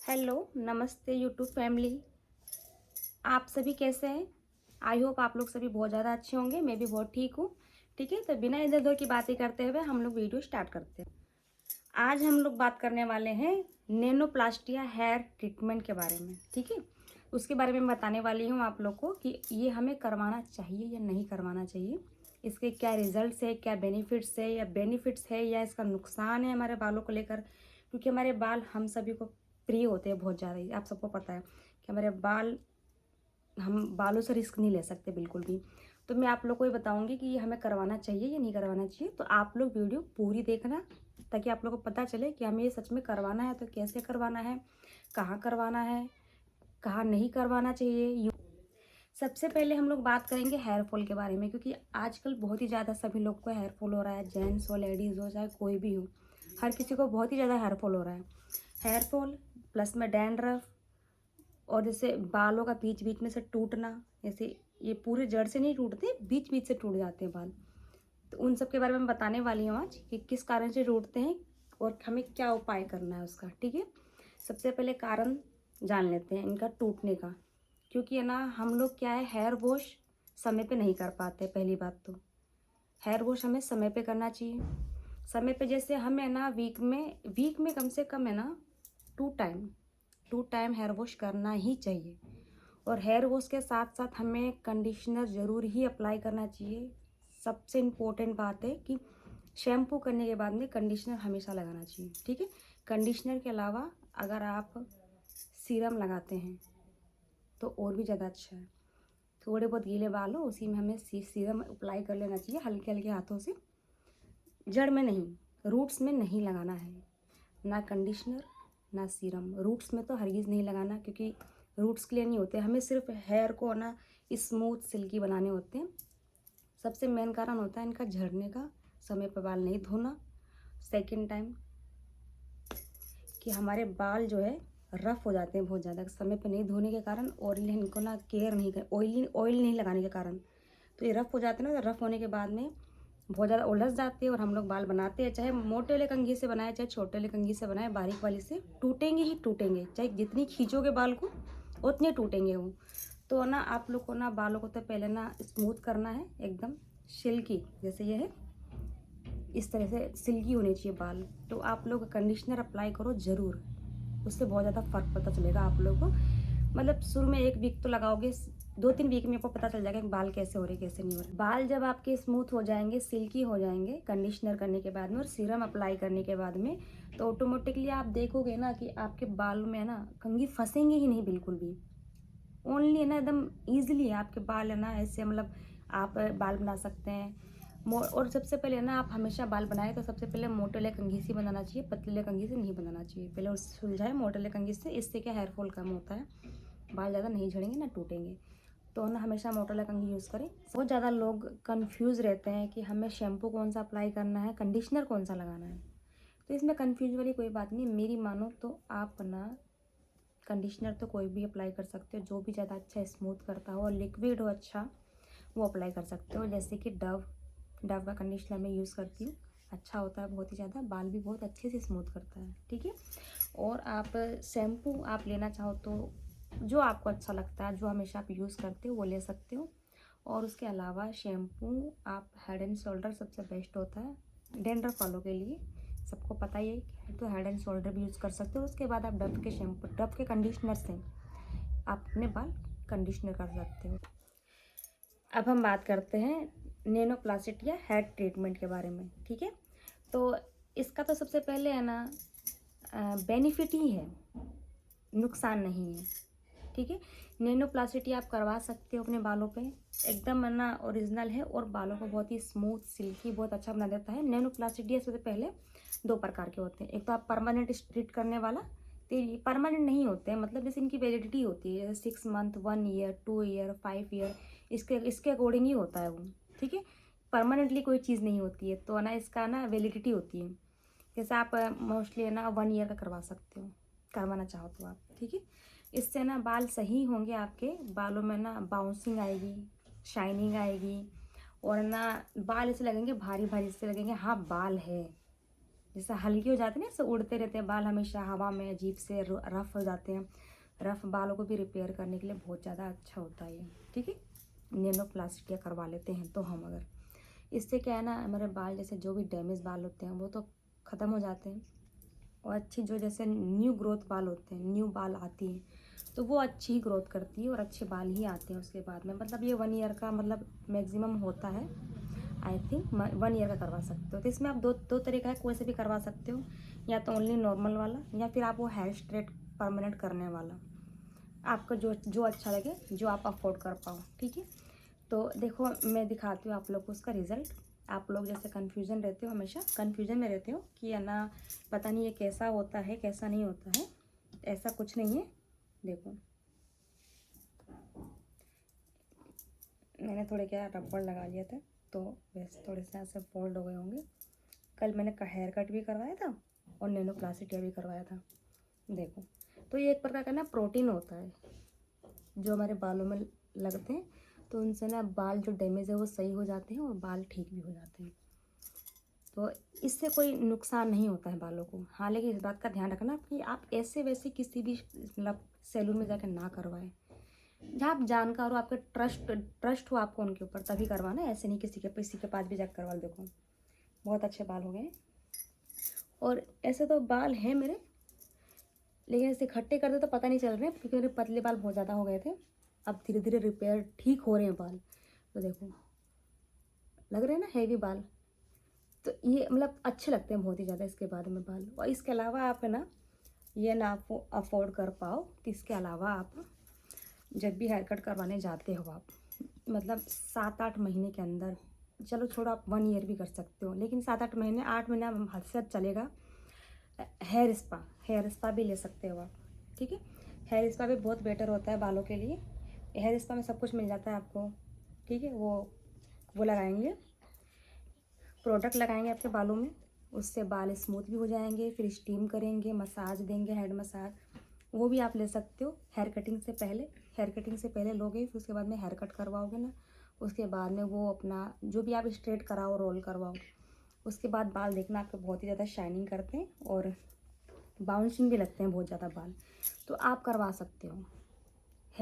Hello, नमस्ते YouTube family. आप सभी कैसे हैं? आई होप आप लोग सभी बहुत ज़्यादा अच्छे होंगे। मैं भी बहुत ठीक हूँ। ठीक है, तो बिना इधर उधर की बातें करते हुए हम लोग वीडियो स्टार्ट करते हैं। आज हम लोग बात करने वाले हैं नैनोप्लास्टिया हेयर ट्रीटमेंट के बारे में। ठीक है, उसके बारे में बताने वाली हूँ आप लोग को कि ये हमें करवाना चाहिए या नहीं करवाना चाहिए, इसके क्या रिजल्ट्स है, क्या बेनिफिट्स है या इसका नुकसान है हमारे बालों को लेकर। क्योंकि हमारे बाल हम सभी को प्रिय होते हैं बहुत ज़्यादा ही। आप सबको पता है कि हमारे बाल, हम बालों से रिस्क नहीं ले सकते बिल्कुल भी। तो मैं आप लोग को ये बताऊंगी कि ये हमें करवाना चाहिए या नहीं करवाना चाहिए। तो आप लोग वीडियो पूरी देखना ताकि आप लोग को पता चले कि हमें ये सच में करवाना है तो कैसे करवाना है, कहाँ करवाना है, कहाँ नहीं करवाना चाहिए। सबसे पहले हम लोग बात करेंगे हेयर फॉल के बारे में, क्योंकि आजकल बहुत ही ज़्यादा सभी लोग को हेयर फॉल हो रहा है। जेंट्स हो, लेडीज़ हो, चाहे कोई भी हो, हर किसी को बहुत ही ज़्यादा हेयर फॉल हो रहा है। हेयर फॉल प्लस में डैंड्रफ, और जैसे बालों का बीच बीच में से टूटना, जैसे ये पूरे जड़ से नहीं टूटते, बीच बीच से टूट जाते हैं बाल। तो उन सब के बारे में मैं बताने वाली हूँ आज कि किस कारण से टूटते हैं और हमें क्या उपाय करना है उसका। ठीक है, सबसे पहले कारण जान लेते हैं इनका टूटने का। क्योंकि है ना, हम लोग क्या है, हेयर वॉश समय पे नहीं कर पाते। पहली बात तो हेयर वॉश हमें समय पे करना चाहिए। समय पे जैसे हमें ना वीक में कम से कम है ना टू टाइम हेयर वॉश करना ही चाहिए। और हेयर वॉश के साथ साथ हमें कंडीशनर ज़रूर ही अप्लाई करना चाहिए। सबसे इम्पोर्टेंट बात है कि शैम्पू करने के बाद में कंडीशनर हमेशा लगाना चाहिए। ठीक है, कंडीशनर के अलावा अगर आप सीरम लगाते हैं तो और भी ज़्यादा अच्छा है। थोड़े बहुत गीले बाल हो उसी में हमें सीरम अप्लाई कर लेना चाहिए, हल्के हल्के हाथों से। जड़ में नहीं, रूट्स में नहीं लगाना है। ना कंडीशनर ना सीरम, रूट्स में तो हरगिज़ नहीं लगाना, क्योंकि रूट्स के लिए नहीं होते, हमें सिर्फ हेयर को ना स्मूथ सिल्की बनाने होते हैं। सबसे मेन कारण होता है इनका झड़ने का, समय पर बाल नहीं धोना। सेकंड टाइम कि हमारे बाल जो है रफ़ हो जाते हैं बहुत ज़्यादा समय पर नहीं धोने के कारण, ऑयल इनको ना केयर नहीं कर, ऑयल नहीं लगाने के कारण। तो ये रफ़ हो जाते हैं ना, तो रफ़ होने के बाद में बहुत ज़्यादा उलझ जाते हैं और हम लोग बाल बनाते हैं, चाहे मोटे वाले कंघी से बनाए चाहे छोटे वाले कंघी से बनाए, बारीक वाली से टूटेंगे ही टूटेंगे। चाहे जितनी खींचोगे बाल को उतने टूटेंगे वो। तो ना आप लोग को ना बालों को तो पहले ना स्मूथ करना है, एकदम सिल्की जैसे ये है, इस तरह से सिल्की होने चाहिए बाल। तो आप लोग कंडीशनर अप्लाई करो ज़रूर, उससे बहुत ज़्यादा फ़र्क पता चलेगा आप लोगों को। मतलब शुरू में 1 वीक तो लगाओगे, 2-3 वीक में आपको पता चल जाएगा कि बाल कैसे हो रहे कैसे नहीं हो रहे। बाल जब आपके स्मूथ हो जाएंगे, सिल्की हो जाएंगे कंडीशनर करने के बाद में और सीरम अप्लाई करने के बाद में, तो ऑटोमेटिकली आप देखोगे ना कि आपके बालों में है ना कंघी फंसेंगे ही नहीं बिल्कुल भी। ओनली है ना एकदम ईजिली आपके बाल है ना ऐसे, मतलब आप बाल बना सकते हैं। और सबसे पहले ना आप हमेशा बाल बनाए तो सबसे पहले मोटे वाले कंघी से बनाना चाहिए, पतले वाले कंघी से नहीं बनाना चाहिए। पहले उस सुलझाए मोटे वाले कंघी से, इससे क्या हेयर फॉल कम होता है, बाल ज़्यादा नहीं झड़ेंगे ना टूटेंगे। तो ना हमेशा मोटा वाला कंघी यूज़ करें। बहुत ज़्यादा लोग कंफ्यूज रहते हैं कि हमें शैम्पू कौन सा अप्लाई करना है, कंडीशनर कौन सा लगाना है। तो इसमें कंफ्यूज वाली कोई बात नहीं, मेरी मानो तो आप ना कंडीशनर तो कोई भी अप्लाई कर सकते हो, जो भी ज़्यादा अच्छा स्मूथ करता हो और लिक्विड हो अच्छा, वो अप्लाई कर सकते हो। जैसे कि डव का कंडीशनर मैं यूज़ करती हूँ, अच्छा होता है बहुत ही ज़्यादा, बाल भी बहुत अच्छे से स्मूथ करता है। ठीक है, और आप शैम्पू आप लेना चाहो तो जो आपको अच्छा लगता है, जो हमेशा आप यूज़ करते हो वो ले सकते हो। और उसके अलावा शैम्पू आप हेड एंड शोल्डर सबसे बेस्ट होता है डैंड्रफ वालों के लिए, सबको पता ही है। तो हेड एंड शोल्डर भी यूज़ कर सकते हो। उसके बाद आप डव के कंडीशनर से आप अपने बाल कंडीशनर कर सकते हो। अब हम बात करते हैं नैनोप्लास्टिक या हेयर ट्रीटमेंट के बारे में। ठीक है, तो इसका तो सबसे पहले है ना बेनिफिट ही है, नुकसान नहीं है। ठीक है, नैनोप्लास्टिक आप करवा सकते हो अपने बालों पे, एकदम है ना ओरिजिनल है और बालों को बहुत ही स्मूथ सिल्की बहुत अच्छा बना देता है। नैनोप्लास्टिक सबसे पहले 2 प्रकार के होते हैं। एक तो आप परमानेंट स्ट्रिट करने वाला, तो ये परमानेंट नहीं होते हैं, मतलब जैसे इनकी वैलिडिटी होती है, जैसे 6 मंथ, 1 ईयर, 2 ईयर, 5 ईयर, इसके अकॉर्डिंग ही होता है वो। ठीक है, परमानेंटली कोई चीज़ नहीं होती है, तो ना इसका ना वैलिडिटी होती है। जैसे आप मोस्टली है ना 1 ईयर का करवा सकते हो, करवाना चाहो तो आप। ठीक है, इससे ना बाल सही होंगे, आपके बालों में ना बाउंसिंग आएगी, शाइनिंग आएगी, और ना बाल ऐसे लगेंगे भारी भारी से लगेंगे, हाँ बाल है। जैसे हल्के हो जाते हैं ना, जैसे उड़ते रहते हैं बाल हमेशा हवा में, अजीब से रफ़ हो जाते हैं। रफ़ बालों को भी रिपेयर करने के लिए बहुत ज़्यादा अच्छा होता है ये, ठीक है। नैनोप्लास्टिक करवा लेते हैं तो हम, अगर इससे क्या है ना, हमारे बाल जैसे जो भी डैमेज बाल होते हैं वो तो ख़त्म हो जाते हैं, और अच्छी जो जैसे न्यू ग्रोथ बाल होते हैं, न्यू बाल आती है तो वो अच्छी ही ग्रोथ करती है और अच्छे बाल ही आते हैं उसके बाद में। मतलब ये 1 ईयर का मतलब मैक्सिमम होता है, आई थिंक 1 ईयर का करवा सकते हो। तो इसमें आप दो तरीका है, कोई से भी करवा सकते हो, या तो ओनली नॉर्मल वाला, या फिर आप वो हेयर स्ट्रेट परमानेंट करने वाला, आपको जो जो अच्छा लगे, जो आप अफोर्ड कर पाओ, ठीक है। तो देखो मैं दिखाती हूँ आप लोग को उसका रिज़ल्ट। आप लोग जैसे कन्फ्यूज़न रहते हो, हमेशा कन्फ्यूज़न में रहते हो कि है ना, पता नहीं ये कैसा होता है कैसा नहीं होता है। ऐसा कुछ नहीं है। देखो मैंने थोड़े क्या रबड़ लगा लिया था, तो वैसे थोड़े से ऐसे फोल्ड हो गए होंगे। कल मैंने हेयर कट भी करवाया था और नैनोप्लास्टिक भी करवाया था। देखो, तो ये एक प्रकार का ना प्रोटीन होता है जो हमारे बालों में लगते हैं, तो उनसे ना बाल जो डैमेज है वो सही हो जाते हैं और बाल ठीक भी हो जाते हैं। तो इससे कोई नुकसान नहीं होता है बालों को। हाँ, लेकिन इस बात का ध्यान रखना कि आप ऐसे वैसे किसी भी मतलब सैलून में जाकर ना करवाएं। जहाँ आप जानकार हो, आपके ट्रस्ट हो आपको उनके ऊपर, तभी करवाना। ऐसे नहीं किसी के पास भी जाकर करवा। देखो बहुत अच्छे बाल हो गए। और ऐसे तो बाल हैं मेरे, लेकिन ऐसे इकट्ठे करते तो पता नहीं चल रहे, क्योंकि मेरे पतले बाल बहुत ज़्यादा हो गए थे। अब धीरे धीरे रिपेयर ठीक हो रहे हैं बाल। तो देखो लग रहे हैं ना हैवी बाल, तो ये मतलब अच्छे लगते हैं बहुत ही ज़्यादा इसके बाद में बाल। और इसके अलावा आप है ना, ये ना आप अफोर्ड कर पाओ, तो इसके अलावा आप जब भी हेयर कट करवाने जाते हो आप, मतलब 7-8 महीने के अंदर, चलो छोड़ो आप 1 ईयर भी कर सकते हो, लेकिन 7-8 महीने, 8 महीना हद से चलेगा। हेयर स्पा भी ले सकते हो आप, ठीक है। हेयर स्पा भी बहुत बेटर होता है बालों के लिए। हेयर स्पा में सब कुछ मिल जाता है आपको, ठीक है। वो लगाएंगे, प्रोडक्ट लगाएंगे आपके बालों में, उससे बाल स्मूथ भी हो जाएंगे। फिर स्टीम करेंगे, मसाज देंगे, हेड मसाज, वो भी आप ले सकते हो हेयर कटिंग से पहले। हेयर कटिंग से पहले लोगे, फिर उसके बाद में हेयर कट करवाओगे ना, उसके बाद में वो अपना जो भी आप स्ट्रेट कराओ, रोल करवाओ, उसके बाद बाल देखना आपके बहुत ही ज़्यादा शाइनिंग करते हैं और बाउंसिंग भी लगते हैं बहुत ज़्यादा बाल। तो आप करवा सकते हो।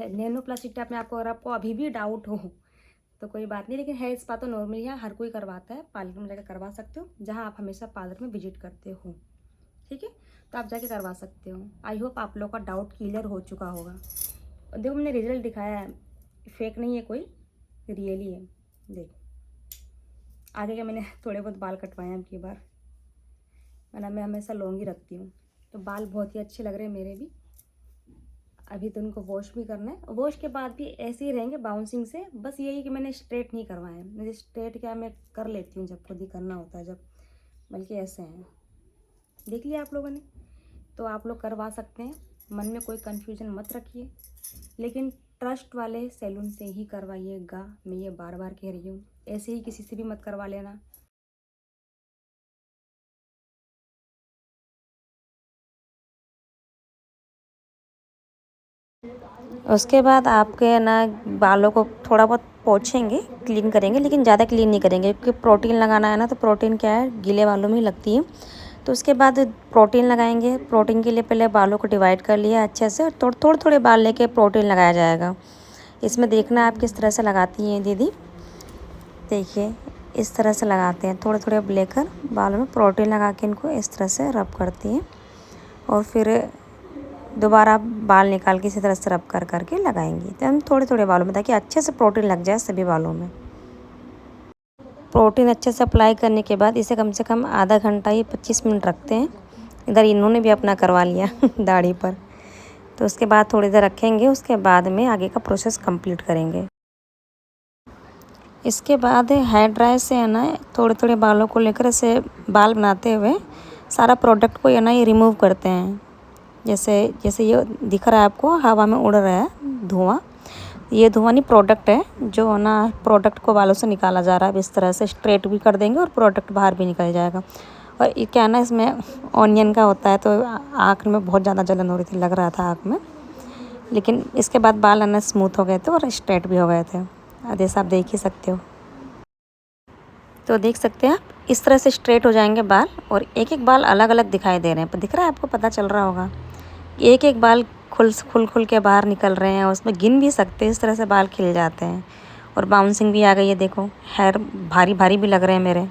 नैनोप्लास्टिक में आपको, अगर आपको अभी भी डाउट हो तो कोई बात नहीं, लेकिन हेयर स्पा तो नॉर्मली है, हर कोई करवाता है। पार्लर में जाकर करवा सकते हो, जहाँ आप हमेशा पार्लर में विजिट करते हो, ठीक है। तो आप जाके करवा सकते हो। आई होप आप लोग का डाउट क्लियर हो चुका होगा। और देखो मैंने रिजल्ट दिखाया है, फेक नहीं है कोई, रियली है। देखो आगे का मैंने थोड़े बहुत बाल कटवाए हैं अब की बार, वरना मैं हमेशा लॉन्ग ही रखती हूँ। तो बाल बहुत ही अच्छे लग रहे हैं मेरे भी। अभी तो उनको वॉश भी करना है, वॉश के बाद भी ऐसे ही रहेंगे बाउंसिंग से। बस यही कि मैंने स्ट्रेट नहीं करवाए। मुझे स्ट्रेट क्या मैं कर लेती हूँ जब खुद ही करना होता है, जब, बल्कि ऐसे हैं। देख लिया आप लोगों ने, तो आप लोग करवा सकते हैं। मन में कोई कन्फ्यूजन मत रखिए, लेकिन ट्रस्ट वाले सैलून से ही करवाइएगा। मैं ये बार बार कह रही हूँ, ऐसे ही किसी से भी मत करवा लेना। उसके बाद आपके ना बालों को थोड़ा बहुत पोंछेंगे, क्लीन करेंगे, लेकिन ज़्यादा क्लीन नहीं करेंगे, क्योंकि प्रोटीन लगाना है ना। तो प्रोटीन क्या है, गीले बालों में ही लगती है। तो उसके बाद प्रोटीन लगाएंगे। प्रोटीन के लिए पहले बालों को डिवाइड कर लिया अच्छे से, और थोड़े थोड़े बाल लेके प्रोटीन लगाया जाएगा। इसमें देखना आप किस तरह से लगाती हैं दीदी। देखिए इस तरह से लगाते हैं, थोड़े थोड़े लेकर बालों में प्रोटीन लगा के इनको इस तरह से रब करती हैं, और फिर दोबारा बाल निकाल के इसी तरह से रब कर करके लगाएंगी। तो हम थोड़े थोड़े बालों में, ताकि अच्छे से प्रोटीन लग जाए सभी बालों में। प्रोटीन अच्छे से अप्लाई करने के बाद इसे कम से कम आधा घंटा या 25 मिनट रखते हैं। इधर इन्होंने भी अपना करवा लिया दाढ़ी पर। तो उसके बाद थोड़ी देर रखेंगे, उसके बाद में आगे का प्रोसेस कंप्लीट करेंगे। इसके बाद हेयर ड्रायर से है ना, थोड़े थोड़े बालों को लेकर ऐसे बाल बनाते हुए सारा प्रोडक्ट को है ना ये रिमूव करते हैं। जैसे जैसे ये दिख रहा है आपको, हवा में उड़ रहा है धुआं। ये धुआं नहीं, प्रोडक्ट है जो है ना, प्रोडक्ट को बालों से निकाला जा रहा है। अब इस तरह से स्ट्रेट भी कर देंगे और प्रोडक्ट बाहर भी निकल जाएगा। और ये क्या ना, इसमें ऑनियन का होता है, तो आँख में बहुत ज़्यादा जलन हो रही थी, लग रहा था आँख में। लेकिन इसके बाद बाल आना स्मूथ हो गए थे और स्ट्रेट भी हो गए थे। जैसा आप देख ही सकते हो। तो देख सकते हैं आप, इस तरह से स्ट्रेट हो जाएंगे बाल, और एक एक बाल अलग अलग दिखाई दे रहे हैं। पर दिख रहा है आपको, पता चल रहा होगा, एक एक बाल खुल के बाहर निकल रहे हैं, उसमें गिन भी सकते हैं, इस तरह से बाल खिल जाते हैं। और बाउंसिंग भी आ गई है, देखो हेयर भारी भारी भी लग रहे हैं मेरे।